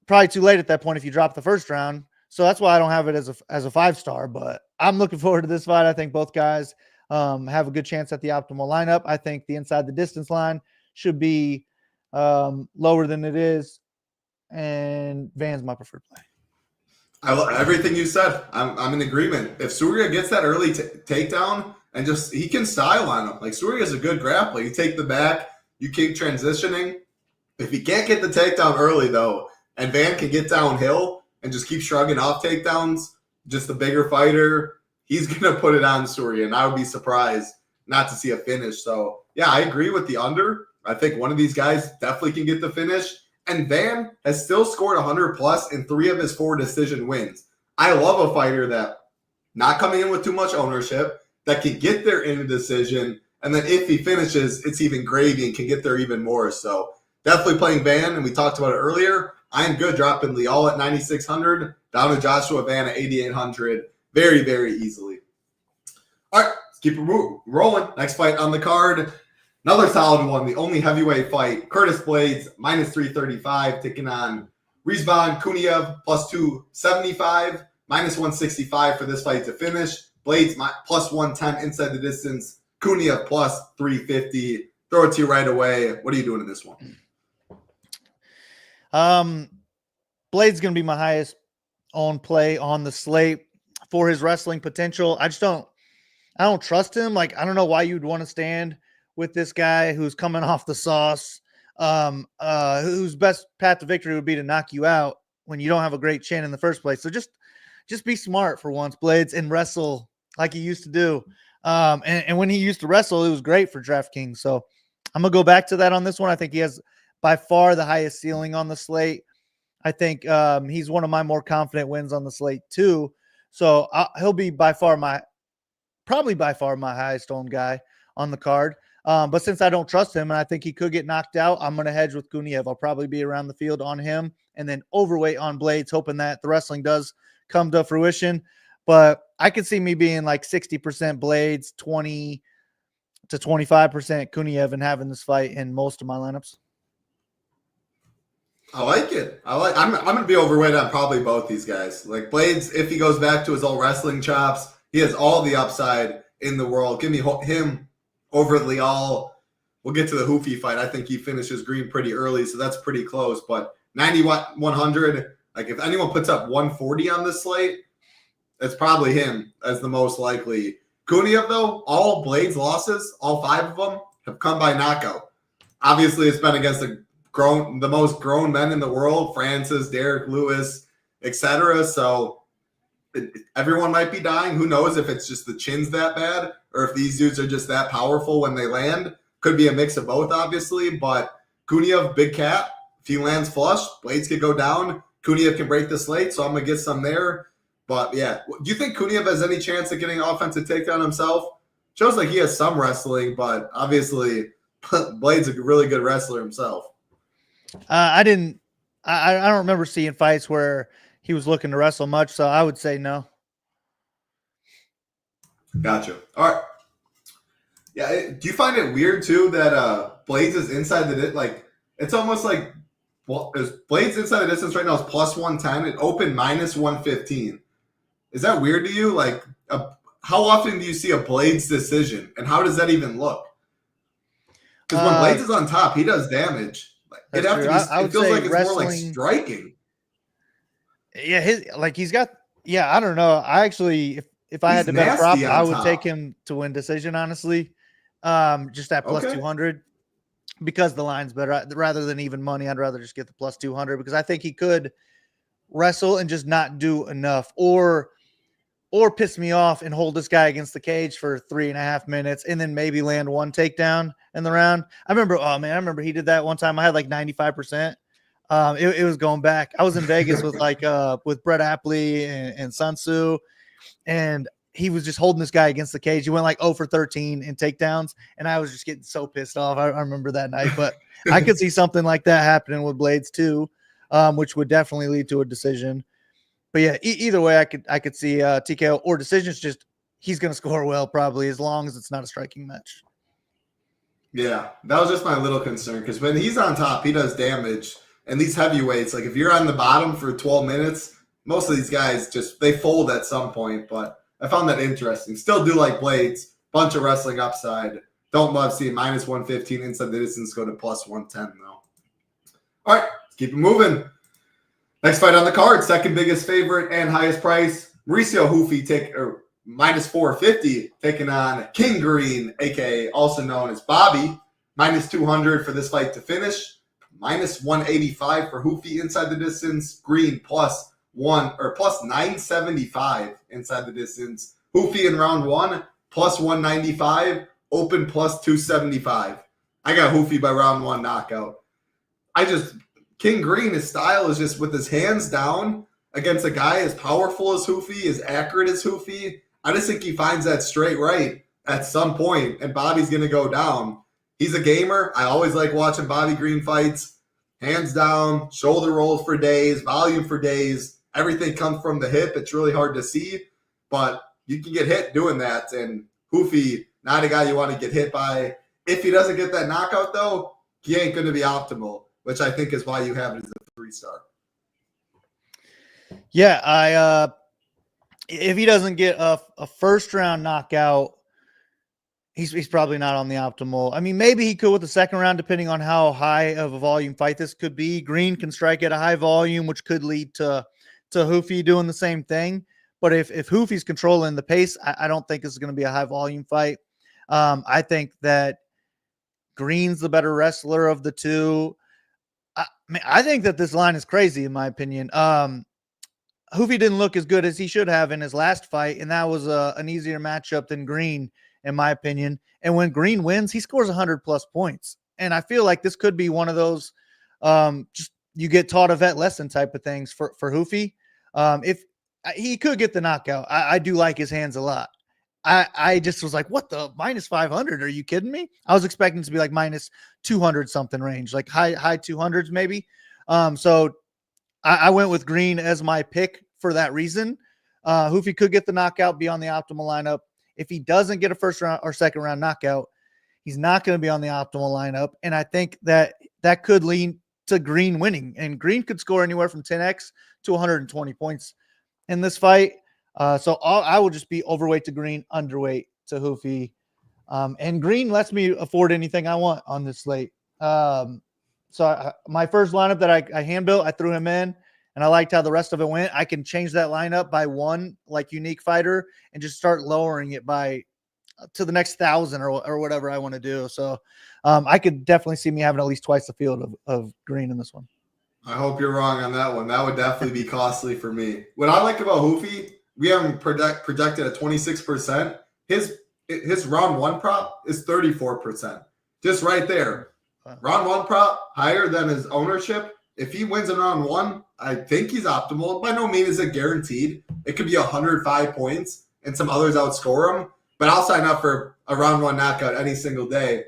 B: Probably too late at that point if you drop the first round. So that's why I don't have it as a 5-star, but I'm looking forward to this fight. I think both guys have a good chance at the optimal lineup. I think the inside the distance line should be lower than it is, and Van's my preferred play.
A: I love everything you said. I'm in agreement. If Suria gets that early takedown, and just he can style on him. Like, Suria is a good grappler. You take the back, you keep transitioning. If he can't get the takedown early, though, and Van can get downhill and just keep shrugging off takedowns, just the bigger fighter, he's going to put it on Suria, and I would be surprised not to see a finish. So, yeah, I agree with the under. I think one of these guys definitely can get the finish. And Van has still scored 100+ in 3 of his 4 decision wins. I love a fighter that not coming in with too much ownership, that can get there in a decision, and then if he finishes, it's even gravy and can get there even more. So definitely playing Van, and we talked about it earlier. I am good dropping Leal at 9,600, down to Joshua Van at 8,800 very, very easily. All right, let's keep it rolling. Next fight on the card, another solid one, the only heavyweight fight. Curtis Blades, -335, taking on Rizvan Kunv, +275, -165 for this fight to finish. Blades, +110 inside the distance. Kunv, +350. Throw it to you right away. What are you doing in this one?
B: Blade's going to be my highest owned play on the slate for his wrestling potential. I don't trust him. Like, I don't know why you'd want to stand with this guy who's coming off the sauce, whose best path to victory would be to knock you out when you don't have a great chin in the first place. So just be smart for once, Blades, and wrestle like he used to do. And when he used to wrestle, it was great for DraftKings. So I'm going to go back to that on this one. I think he has by far the highest ceiling on the slate. I think he's one of my more confident wins on the slate too. So he'll be probably by far my highest owned guy on the card. But since I don't trust him and I think he could get knocked out, I'm going to hedge with Kunv. I'll probably be around the field on him and then overweight on Blades, hoping that the wrestling does come to fruition. But I could see me being like 60% Blades, 20 to 25% Kunv, and having this fight in most of my lineups.
A: I like it. I'm going to be overweight on probably both these guys. Like Blades, if he goes back to his old wrestling chops, he has all the upside in the world. Give me him over Leal. We'll get to the Hoofy fight. I think he finishes green pretty early, so that's pretty close. But 9,100, like if anyone puts up 140 on this slate, it's probably him as the most likely. Kunv, though, all Blades losses, all 5 of them, have come by knockout. Obviously, it's been against the most grown men in the world, Francis, Derek Lewis, etc. So everyone might be dying. Who knows if it's just the chin's that bad or if these dudes are just that powerful when they land. Could be a mix of both, obviously. But Kunv, big cat. If he lands flush, Blades could go down. Kunv can break the slate, so I'm going to get some there. But, yeah, do you think Kunv has any chance of getting an offensive takedown himself? Shows like he has some wrestling, but obviously Blades is a really good wrestler himself.
B: I don't remember seeing fights where he was looking to wrestle much, so I would say no.
A: Gotcha. All right. Yeah, do you find it weird too that Blades is inside the like? It's almost like Blades inside the distance right now is +110. It opened -115. Is that weird to you? Like, how often do you see a Blades decision, and how does that even look? Because when Blades is on top, he does damage. It feels like it's more like striking.
B: Yeah, he's got. Yeah, I don't know. I actually, if I had to bet a prop, I would take him to win decision. Honestly, just at +200 because the line's better. Rather than even money, I'd rather just get the +200 because I think he could wrestle and just not do enough, or piss me off and hold this guy against the cage for 3.5 minutes and then maybe land one takedown in the round. I remember he did that one time. I had like 95%. It was going back. I was in Vegas with with Brett Apley and Sun Tzu, and he was just holding this guy against the cage. He went like 0 for 13 in takedowns, and I was just getting so pissed off. I remember that night, but I could see something like that happening with Blades too, which would definitely lead to a decision. But yeah, either way, I could see TKO or decisions. Just he's going to score well, probably, as long as it's not a striking match.
A: Yeah, that was just my little concern because when he's on top, he does damage. And these heavyweights, like if you're on the bottom for 12 minutes, most of these guys they fold at some point. But I found that interesting. Still do like Blades, bunch of wrestling upside. Don't love seeing -115 inside the distance go to +110 though. All right, let's keep it moving. Next fight on the card, second biggest favorite and highest price, Mauricio Hoofy -450 taking on King Green, aka also known as Bobby, -200 for this fight to finish. -185 for Hoofy inside the distance. Green plus 975 inside the distance. Hoofy in round 1, plus 195. Open plus 275. I got Hoofy by round 1 knockout. King Green, his style is just with his hands down against a guy as powerful as Hoofy, as accurate as Hoofy. I just think he finds that straight right at some point, and Bobby's going to go down. He's a gamer. I always like watching Bobby Green fights. Hands down, shoulder rolls for days, volume for days. Everything comes from the hip. It's really hard to see, but you can get hit doing that. And Hoofy, not a guy you want to get hit by. If he doesn't get that knockout, though, he ain't going to be optimal, which I think is why you have it as a 3-star.
B: Yeah, if he doesn't get a first-round knockout, he's probably not on the optimal. I mean, maybe he could with the second round, depending on how high of a volume fight this could be. Green can strike at a high volume, which could lead to Hoofy doing the same thing. But if Hoofy's controlling the pace, I don't think this is going to be a high volume fight. I think that Green's the better wrestler of the two. I think that this line is crazy, in my opinion. Hoofy didn't look as good as he should have in his last fight, and that was an easier matchup than Green, in my opinion. And when Green wins, he scores 100+ points. And I feel like this could be one of those just you get taught a vet lesson type of things for Hoofy. If he could get the knockout, I do like his hands a lot. I just was like, what the minus 500? Are you kidding me? I was expecting to be like minus 200 something range, like high 200s maybe. So I went with Green as my pick for that reason. Hoofy could get the knockout, be on the optimal lineup. If he doesn't get a first round or second round knockout, he's not going to be on the optimal lineup. And I think that could lean to Green winning. And Green could score anywhere from 10x to 120 points in this fight. So I will just be overweight to Green, underweight to Hoofy. And Green lets me afford anything I want on this slate. So my first lineup that I hand built, I threw him in, and I liked how the rest of it went. I can change that lineup by one, like unique fighter, and just start lowering it by to the next 1,000 or whatever I want to do. So I could definitely see me having at least twice the field of Green in this one.
A: I hope you're wrong on that one. That would definitely be costly for me. What I like about Hoofy, we have him projected at 26%. His round 1 prop is 34%. Just right there.
B: Wow.
A: Round 1 prop higher than his ownership. If he wins in round 1, I think he's optimal. By no means is it guaranteed. It could be 105 points and some others outscore him. But I'll sign up for a round 1 knockout any single day,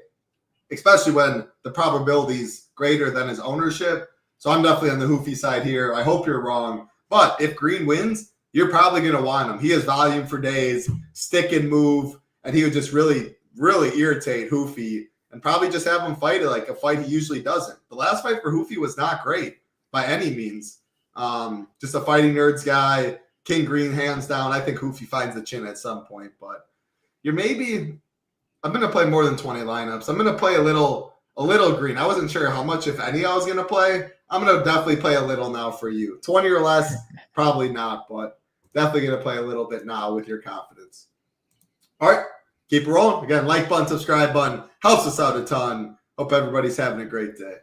A: especially when the probability is greater than his ownership. So I'm definitely on the Hoofy side here. I hope you're wrong. But if Green wins, you're probably going to want him. He has volume for days, stick and move, and he would just really, really irritate Hoofy and probably just have him fight it like a fight he usually doesn't. The last fight for Hoofy was not great by any means. Just a fighting nerds guy, King Green hands down. I think Hoofy finds the chin at some point, but I'm going to play more than 20 lineups. I'm going to play a little Green. I wasn't sure how much, if any, I was going to play. I'm going to definitely play a little now for you. 20 or less, probably not, but definitely going to play a little bit now with your confidence. All right, keep it rolling. Again, like button, subscribe button. Helps us out a ton. Hope everybody's having a great day.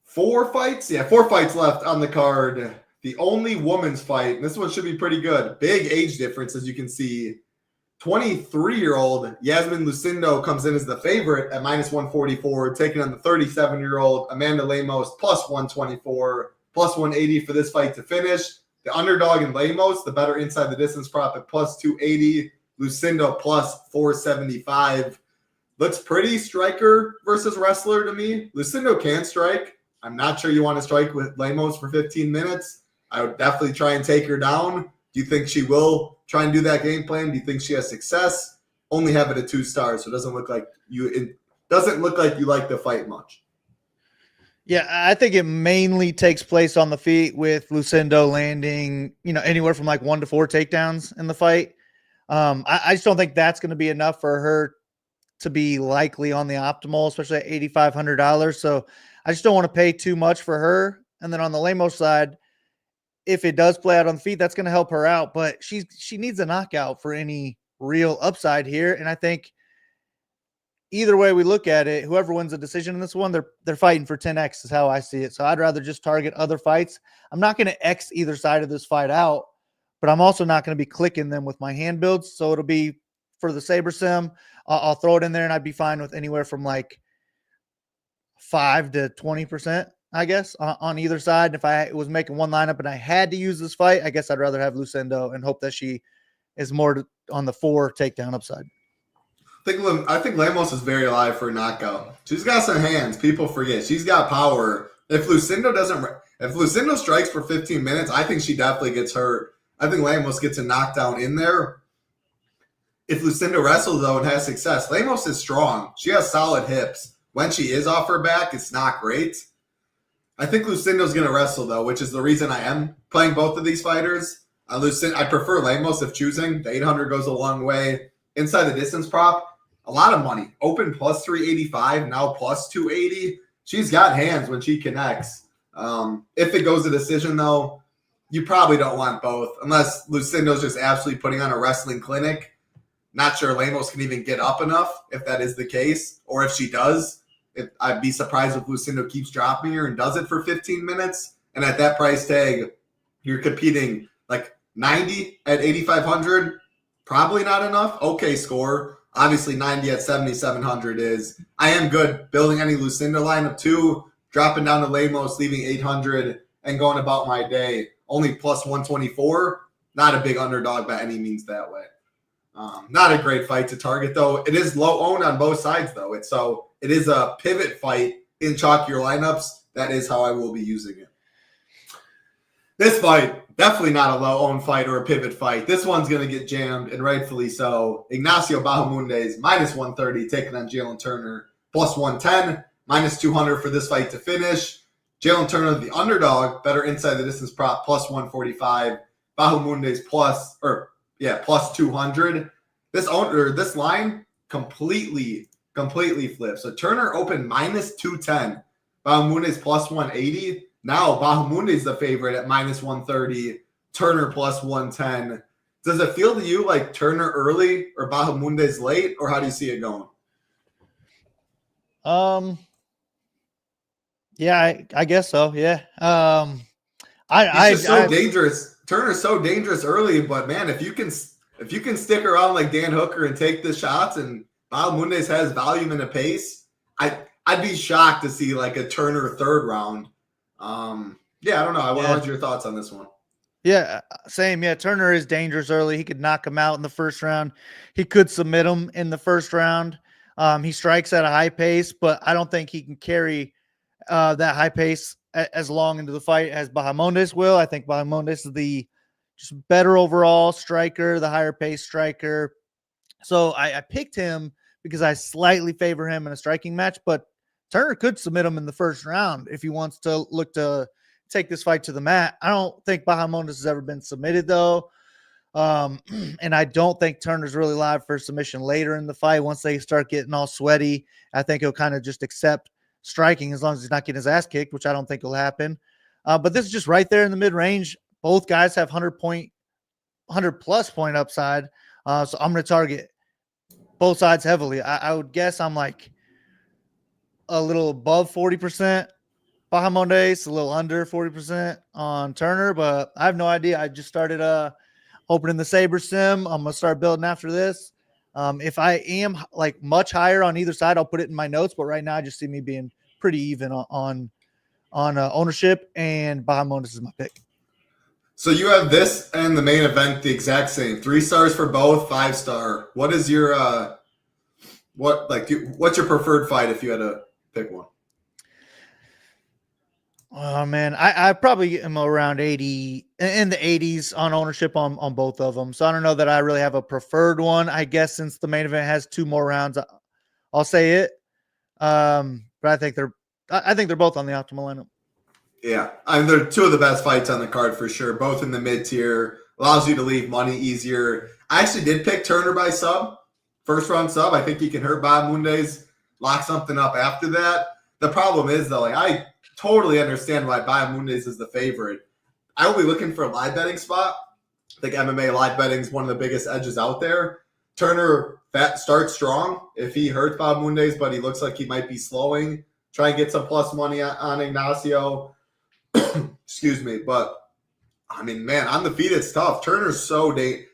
A: 4 fights? Yeah, 4 fights left on the card. The only women's fight, and this one should be pretty good. Big age difference, as you can see. 23-year-old Yasmin Lucendo comes in as the favorite at minus 144, taking on the 37-year-old Amanda Lamos plus 124, plus 180 for this fight to finish. The underdog in Lamos, the better inside the distance prop at plus 280. Lucendo plus 475. Looks pretty striker versus wrestler to me. Lucendo can strike. I'm not sure you want to strike with Lamos for 15 minutes. I would definitely try and take her down. Do you think she will try and do that game plan? Do you think she has success? Only have it at 2 stars, so it doesn't look like you like the fight much.
B: Yeah, I think it mainly takes place on the feet with Lucendo landing, anywhere from like 1 to 4 takedowns in the fight. I just don't think that's going to be enough for her to be likely on the optimal, especially at $8,500. So I just don't want to pay too much for her. And then on the Lamos side, if it does play out on the feet, that's going to help her out. But she needs a knockout for any real upside here. And I think either way we look at it, whoever wins the decision in this one, they're fighting for 10x is how I see it. So I'd rather just target other fights. I'm not going to X either side of this fight out, but I'm also not going to be clicking them with my hand builds. So it'll be for the Sabersim. I'll throw it in there and I'd be fine with anywhere from like 5 to 20%, I guess, on either side. If I was making one lineup and I had to use this fight, I guess I'd rather have Lucendo and hope that she is more on the 4 takedown upside.
A: I think Lamos is very alive for a knockout. She's got some hands. People forget. She's got power. If Lucendo strikes for 15 minutes, I think she definitely gets hurt. I think Lamos gets a knockdown in there. If Lucendo wrestles, though, and has success, Lamos is strong. She has solid hips. When she is off her back, it's not great. I think Lucendo's going to wrestle, though, which is the reason I am playing both of these fighters. I prefer Lamos if choosing. The 800 goes a long way. Inside the distance prop, a lot of money. Open plus 385, now plus 280. She's got hands when she connects. If it goes to decision, though, you probably don't want both, unless Lucendo's just absolutely putting on a wrestling clinic. Not sure Lamos can even get up enough if that is the case, or if she does. I'd be surprised if Lucendo keeps dropping her and does it for 15 minutes. And at that price tag, you're competing like 90 at 8,500. Probably not enough. Okay score. Obviously 90 at 7,700 is. I am good building any Lucendo lineup too, dropping down to Lamos, leaving 800 and going about my day. Only plus 124. Not a big underdog by any means that way. Not a great fight to target, though. It is low owned on both sides, though. It is a pivot fight in chalkier lineups. That is how I will be using it. This fight, definitely not a low owned fight or a pivot fight. This one's going to get jammed, and rightfully so. Ignacio Bahamondes, minus 130, taking on Jalen Turner, plus 110, minus 200 for this fight to finish. Jalen Turner, the underdog, better inside the distance prop, plus 145. Bahamondes plus 200. This line completely flips. So Turner opened minus 210. Bahamondes plus 180. Now Bahamondes is the favorite at minus 130. Turner plus 110. Does it feel to you like Turner early or Bahamondes late, or how do you see it going?
B: Yeah, I guess so. Yeah.
A: He's so dangerous. Turner's so dangerous early, but man, if you can stick around like Dan Hooker and take the shots, and Bahamondes has volume and a pace, I'd be shocked to see like a Turner third round. I don't know. What your thoughts on this one?
B: Yeah, same. Yeah, Turner is dangerous early. He could knock him out in the first round. He could submit him in the first round. He strikes at a high pace, but I don't think he can carry that high pace as long into the fight as Bahamondes will. I think Bahamondes is the just better overall striker, the higher pace striker. So I picked him because I slightly favor him in a striking match, but Turner could submit him in the first round if he wants to look to take this fight to the mat. I don't think Bahamondes has ever been submitted, though. And I don't think Turner's really live for submission later in the fight. Once they start getting all sweaty, I think he'll kind of just accept striking as long as he's not getting his ass kicked, which I don't think will happen. But this is just right there in the mid-range. Both guys have 100-plus point upside. So I'm going to target both sides heavily. I would guess I'm like a little above 40% Bahamondes, a little under 40% on Turner, but I have no idea. I just started opening the Sabersim. I'm going to start building after this. If I am like much higher on either side, I'll put it in my notes, but right now I just see me being pretty even on ownership, and Bahamondes is my pick.
A: So you have this and the main event the exact same. 3 stars for both, 5-star. What is your what's your preferred fight if you had to pick one?
B: Oh man, I probably am around 80 in the 80s on ownership on both of them. So I don't know that I really have a preferred one. I guess since the main event has 2 more rounds, I'll say it. But I think they're both on the optimal lineup.
A: Yeah, they're 2 of the best fights on the card for sure. Both in the mid tier, allows you to leave money easier. I actually did pick Turner by sub, first round sub. I think he can hurt Bahamondes, lock something up after that. The problem is though, I totally understand why Bahamondes is the favorite. I will be looking for a live betting spot. I think MMA live betting is one of the biggest edges out there. Turner that starts strong. If he hurts Bahamondes, but he looks like he might be slowing, try and get some plus money on Ignacio. Excuse me. But, I mean, man, on the feet, it's tough. Turner's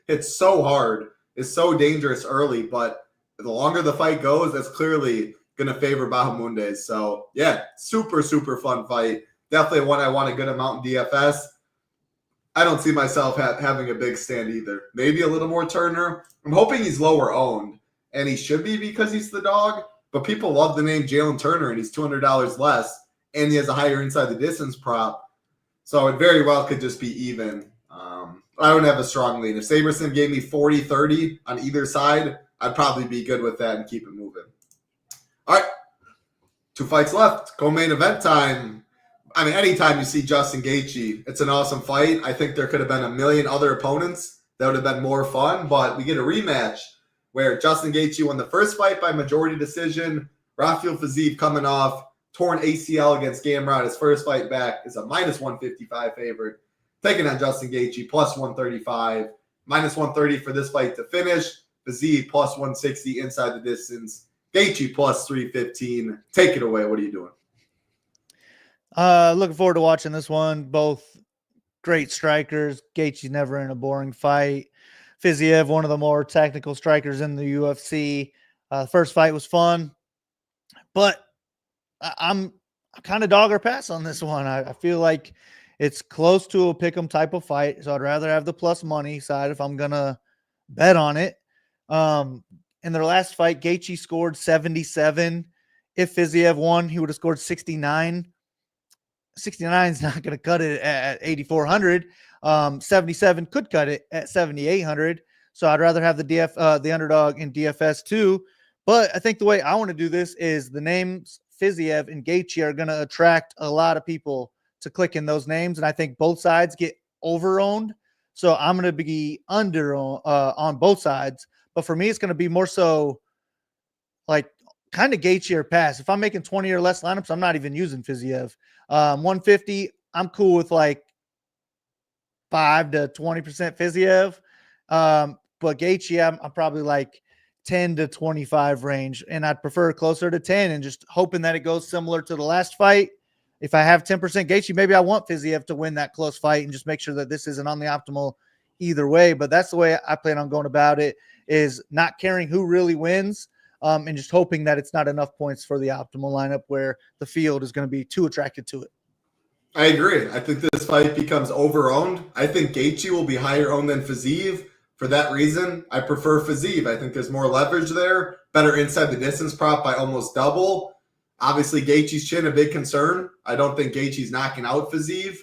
A: hits so hard. It's so dangerous early, but the longer the fight goes, that's clearly going to favor Bahamondes. So, yeah, super, super fun fight. Definitely one I want a good amount in DFS. I don't see myself having a big stand either. Maybe a little more Turner. I'm hoping he's lower owned, and he should be because he's the dog. But people love the name Jalen Turner, and he's $200 less, and he has a higher inside the distance prop. So it very well could just be even. I don't have a strong lean. If Sabersim gave me 40-30 on either side, I'd probably be good with that and keep it moving. All right, 2 fights left. Co-main event time. I mean, anytime you see Justin Gaethje, it's an awesome fight. I think there could have been a million other opponents that would have been more fun, but we get a rematch where Justin Gaethje won the first fight by majority decision. Rafael Fiziev coming off torn ACL against Gamrot. His first fight back is a minus 155 favorite. Taking on Justin Gaethje, plus 135. Minus 130 for this fight to finish. Fiziev, plus 160 inside the distance. Gaethje, plus 315. Take it away. What are you doing?
B: Looking forward to watching this one. Both great strikers. Gaethje's never in a boring fight. Fiziev, one of the more technical strikers in the UFC. First fight was fun, but I'm kind of dog or pass on this one. I feel like it's close to a pick'em type of fight, so I'd rather have the plus money side if I'm gonna bet on it. In their last fight, Gaethje scored 77. If Fiziev won, he would have scored 69. 69 is not going to cut it at 8,400. 77 could cut it at 7,800. So I'd rather have the underdog in DFS too. But I think the way I want to do this is the names Fiziev and Gaethje are going to attract a lot of people to click in those names. And I think both sides get over-owned. So I'm going to be under on both sides. But for me, it's going to be more so like kind of Gaethje or pass. If I'm making 20 or less lineups, I'm not even using Fiziev. 150, I'm cool with like 5 to 20% Fiziev. But Gaethje, I'm probably like 10 to 25 range, and I'd prefer closer to 10 and just hoping that it goes similar to the last fight. If I have 10% Gaethje, maybe I want Fiziev to win that close fight and just make sure that this isn't on the optimal either way. But that's the way I plan on going about it, is not caring who really wins. And just hoping that it's not enough points for the optimal lineup where the field is going to be too attracted to it.
A: I agree. I think this fight becomes over-owned. I think Gaethje will be higher owned than Fiziev. For that reason, I prefer Fiziev. I think there's more leverage there, better inside the distance prop by almost double. Obviously, Gaethje's chin, a big concern. I don't think Gaethje's knocking out Fiziev.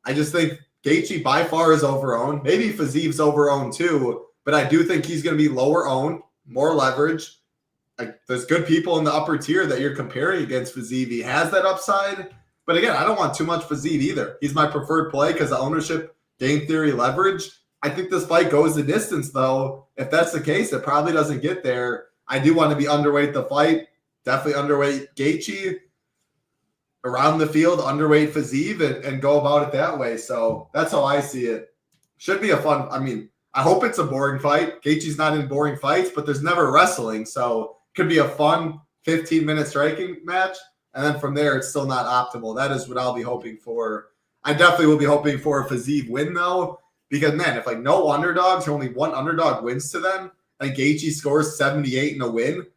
A: I just think Gaethje by far is over-owned. Maybe Fiziev's over-owned too, but I do think he's going to be lower-owned, more leverage. There's good people in the upper tier that you're comparing against Fiziev. He has that upside. But again, I don't want too much Fiziev either. He's my preferred play because of ownership, game theory, leverage. I think this fight goes the distance, though. If that's the case, it probably doesn't get there. I do want to be underweight the fight. Definitely underweight Gaethje. Around the field, underweight Fiziev and go about it that way. So that's how I see it. Should be a fun – I mean, I hope it's a boring fight. Gaethje's not in boring fights, but there's never wrestling. So could be a fun 15-minute striking match, and then from there, it's still not optimal. That is what I'll be hoping for. I definitely will be hoping for a Fiziev win, though, because, man, if, like, no underdogs or only one underdog wins to them, and Gaethje scores 78 in a win,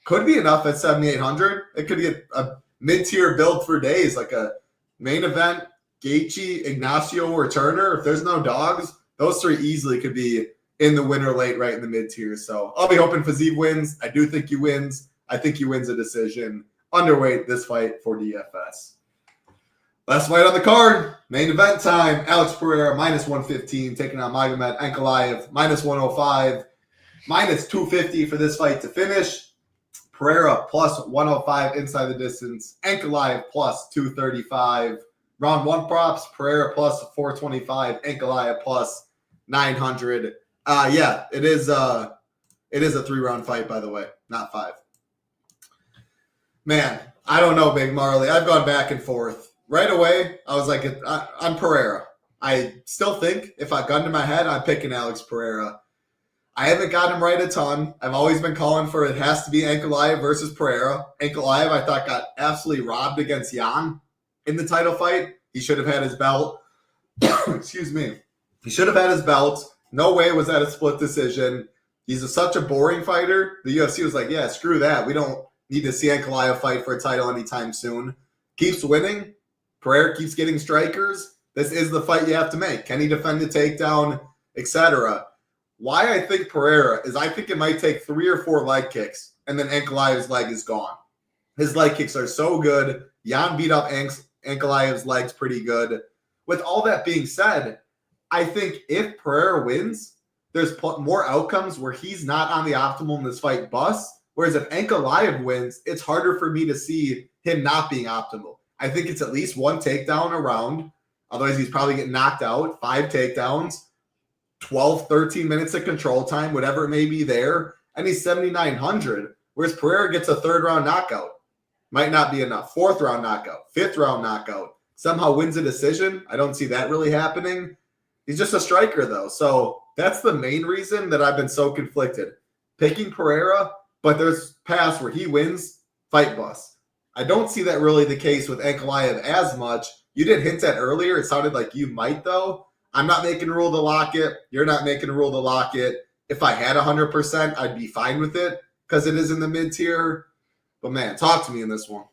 A: could be enough at 7,800. It could be a mid-tier build for days, like a main event, Gaethje, Ignacio, or Turner. If there's no dogs, those three easily could be in the winner late, right in the mid-tier. So I'll be hoping Fiziev wins. I do think he wins. I think he wins a decision. Underweight this fight for DFS. Last fight on the card, main event time. Alex Pereira, minus 115, taking on Magomed Ankalaev, minus 105, minus 250 for this fight to finish. Pereira, plus 105 inside the distance. Ankalaev, plus 235. Round one props, Pereira, plus 425. Ankalaev, plus 900. Yeah, it is a 3-round fight, by the way, not 5. Man, I don't know, Big Marley. I've gone back and forth. Right away, I was like, I'm Pereira. I still think if I gun to my head, I'm picking Alex Pereira. I haven't got him right a ton. I've always been calling for it has to be Ankalaev versus Pereira. Ankalaev, I thought, got absolutely robbed against Jan in the title fight. He should have had his belt. Excuse me. He should have had his belt. No way was that a split decision. He's such a boring fighter. The UFC was like, yeah, screw that. We don't need to see Ankalaev fight for a title anytime soon. Keeps winning. Pereira keeps getting strikers. This is the fight you have to make. Can he defend the takedown, etc.? Why I think Pereira is I think it might take 3 or 4 leg kicks, and then Ankalaev's leg is gone. His leg kicks are so good. Jan beat up Ankalaev's legs pretty good. With all that being said, I think if Pereira wins, there's more outcomes where he's not on the optimal in this fight busts. Whereas if Ankalaev wins, it's harder for me to see him not being optimal. I think it's at least 1 takedown a round. Otherwise, he's probably getting knocked out. 5 takedowns, 12, 13 minutes of control time, whatever it may be there. And he's 7,900. Whereas Pereira gets a 3rd round knockout. Might not be enough. 4th round knockout. 5th round knockout. Somehow wins a decision. I don't see that really happening. He's just a striker, though. So that's the main reason that I've been so conflicted. Picking Pereira, but there's paths where he wins, fight bust. I don't see that really the case with Ankalaev as much. You did hint at earlier. It sounded like you might, though. I'm not making a rule to lock it. You're not making a rule to lock it. If I had 100%, I'd be fine with it because it is in the mid-tier. But, man, talk to me in this one.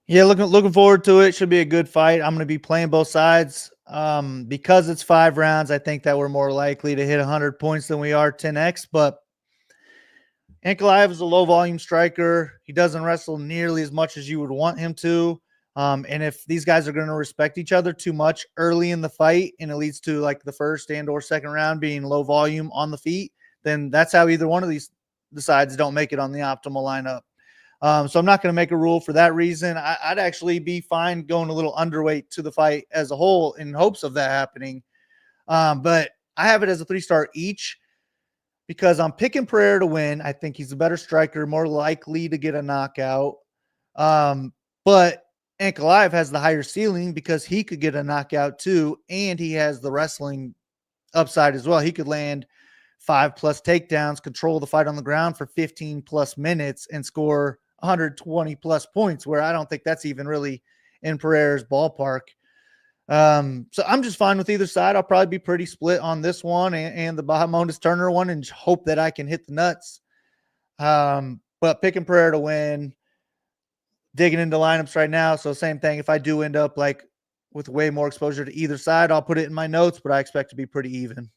B: Yeah, looking forward to it. Should be a good fight. I'm going to be playing both sides. Because it's 5 rounds, I think that we're more likely to hit 100 points than we are 10x. But Ankalaev is a low-volume striker. He doesn't wrestle nearly as much as you would want him to. And if these guys are going to respect each other too much early in the fight and it leads to like the first and or second round being low volume on the feet, then that's how either one of these sides don't make it on the optimal lineup. So I'm not going to make a rule for that reason. I'd actually be fine going a little underweight to the fight as a whole in hopes of that happening. But I have it as a 3-star each because I'm picking Pereira to win. I think he's a better striker, more likely to get a knockout. But Ankalaev has the higher ceiling because he could get a knockout too, and he has the wrestling upside as well. He could land 5+ takedowns, control the fight on the ground for 15+ minutes, and score 120+ points, where I don't think that's even really in Pereira's ballpark. So I'm just fine with either side. I'll probably be pretty split on this one and the Bahamondes Turner one and hope that I can hit the nuts. But picking Pereira to win, digging into lineups right now. So same thing. If I do end up like with way more exposure to either side, I'll put it in my notes, but I expect to be pretty even.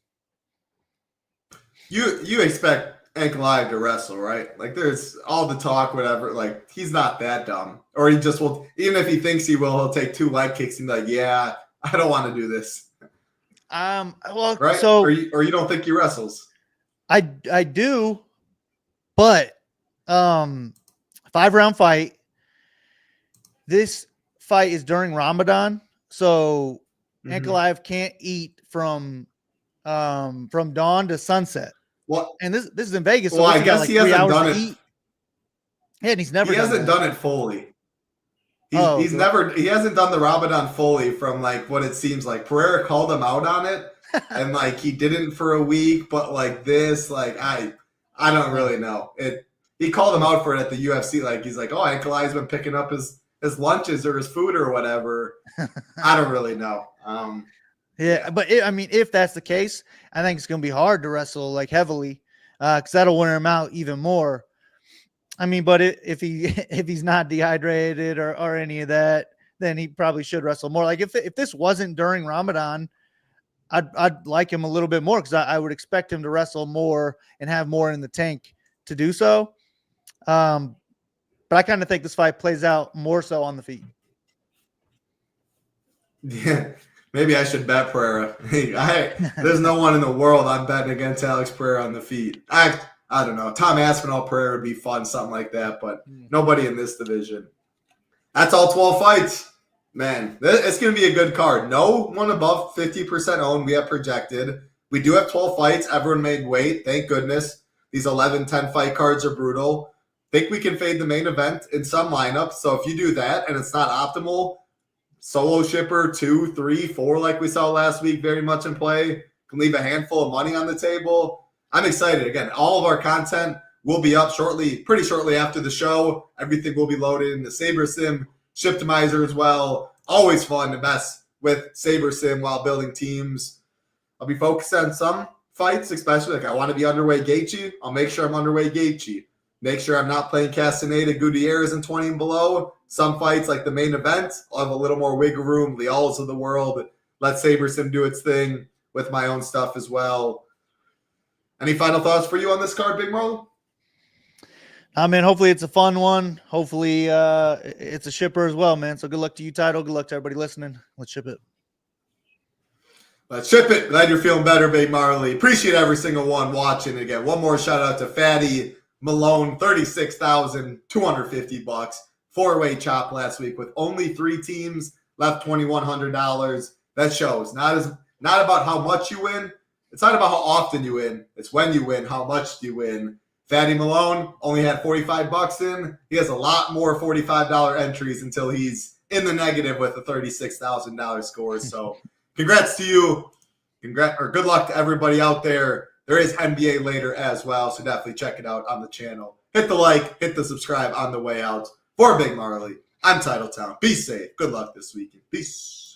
A: You expect Ankalaev to wrestle, right? Like there's all the talk, whatever. Like he's not that dumb. Or he just will, even if he thinks he will, he'll take 2 leg kicks and be like, yeah, I don't want to do this.
B: Well,
A: right?
B: So
A: or you don't think he wrestles?
B: I do, but 5-round fight. This fight is during Ramadan, so Ankalaev can't eat from dawn to sunset.
A: Well,
B: and this is in Vegas. So
A: well, I guess he hasn't done it.
B: Yeah, and he's never.
A: He hasn't done it fully. He hasn't done the Ramadan fully from like what it seems like. Pereira called him out on it, and like he didn't for a week, but like this, like I don't really know it. He called him out for it at the UFC. Like he's like, oh, Ankalaev's been picking up his lunches or his food or whatever. I don't really know.
B: Yeah, but if that's the case, I think it's going to be hard to wrestle like heavily because that'll wear him out even more. But if he's not dehydrated or any of that, then he probably should wrestle more. Like if this wasn't during Ramadan, I'd like him a little bit more because I would expect him to wrestle more and have more in the tank to do so. But I kind of think this fight plays out more so on the feet.
A: Yeah, maybe I should bet Pereira. There's no one in the world I'm betting against Alex Pereira on the feet. I don't know. Tom Aspinall Pereira would be fun, something like that, but nobody in this division. That's all 12 fights. Man, it's going to be a good card. No one above 50% owned. We have projected. We do have 12 fights. Everyone made weight. Thank goodness. These 11, 10 fight cards are brutal. Think we can fade the main event in some lineups. So if you do that and it's not optimal, solo shipper 2, 3, 4 like we saw last week, very much in play. can leave a handful of money on the table. I'm excited. Again, all of our content will be up pretty shortly after the show. Everything will be loaded in the Sabersim Shiptimizer as well. Always fun to mess with Sabersim while building teams. I'll be focused on some fights, especially like I want to be underweight Gaethje. I'll make sure I'm underweight Gaethje. Make sure I'm not playing Castaneda, Gutierrez in 20 and below. Some fights like the main event, I'll have a little more wiggle room. Leals of the world. Let Sabersim do its thing with my own stuff as well. Any final thoughts for you on this card, Big Marley?
B: Man, hopefully it's a fun one. Hopefully it's a shipper as well, man. So good luck to you, Title. Good luck to everybody listening. Let's ship it.
A: Let's ship it. Glad you're feeling better, Big Marley. Appreciate every single one watching. Again, one more shout out to Fatty Malone, $36,250. Four-way chop last week with only 3 teams left, $2,100. That shows. Not about how much you win. It's not about how often you win. It's when you win, how much do you win. Fatty Malone only had $45 in. He has a lot more $45 entries until he's in the negative with a $36,000 score. So congrats to you. Good luck to everybody out there. There is NBA later as well, so definitely check it out on the channel. Hit the like, hit the subscribe on the way out. For Big Marley, I'm Titletown. Be safe. Good luck this weekend. Peace.